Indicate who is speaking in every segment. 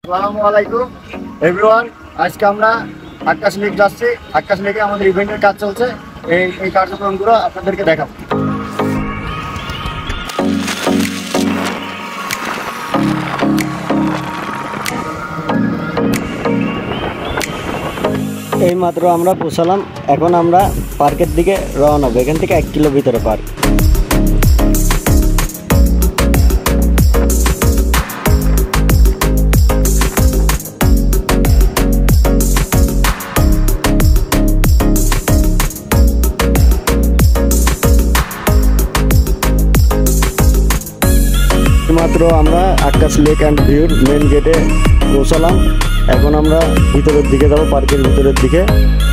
Speaker 1: আসসালামু আলাইকুম এভরিওয়ান। আজকে আমরা আকাশ লেক যাচ্ছি। আকাশ লেকে আমাদের ইভেন্টের কাজ চলছে। এই কার্যক্রমগুলো আপনাদেরকে দেখাবো। এই মাত্র আমরা পৌঁছালাম। এখন আমরা পার্কের দিকে রওনা হবো। এখান থেকে 1 কিলো ভিতরে পার্ক। মাত্র আমরা আকাশ লেক অ্যান্ড ভিউর মেন গেটে পৌঁছালাম। এখন আমরা ভিতরের দিকে যাবো, পার্কের ভিতরের দিকে।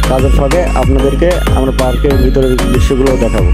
Speaker 1: কাজের ফাঁকে আপনাদেরকে আমরা পার্কের ভিতরের দৃশ্যগুলো দেখাবো।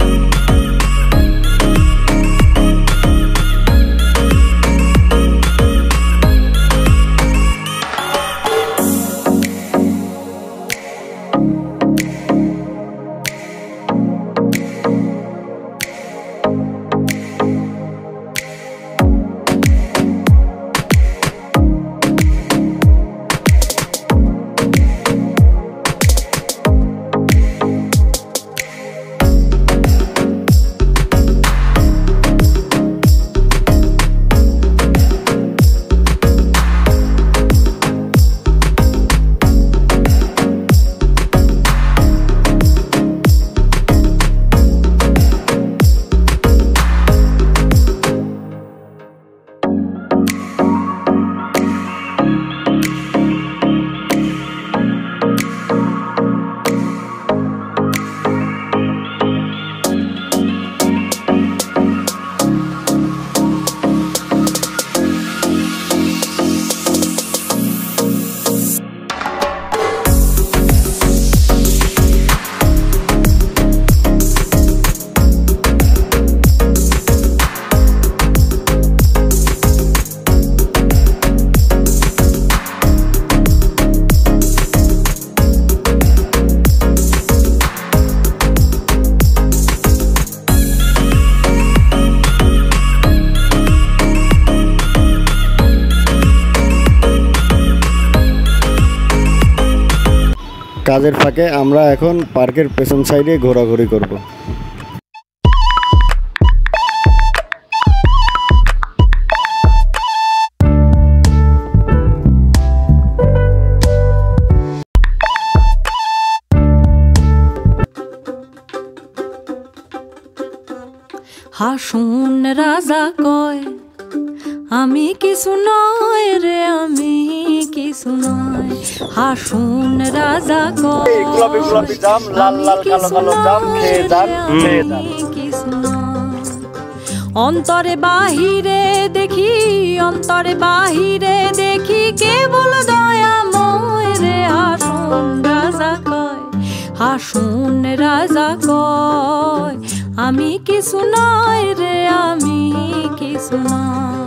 Speaker 1: কাজের ফাঁকে আমরা এখন পার্কের পেছন সাইডে ঘোরাঘুরি করব।
Speaker 2: হাসুন রাজা কয় আমি কিছু নয় রে, আমি কিছু নয়। হাসুন রাজা কয় কিছু নয়। অন্তরে বাহিরে দেখি, অন্তরে বাহিরে দেখি কেবল দয়াময় রে। হাসুন রাজা কয়, হাসুন রাজা কয় আমি কিছু নয় রে, আমি কিছু নয়।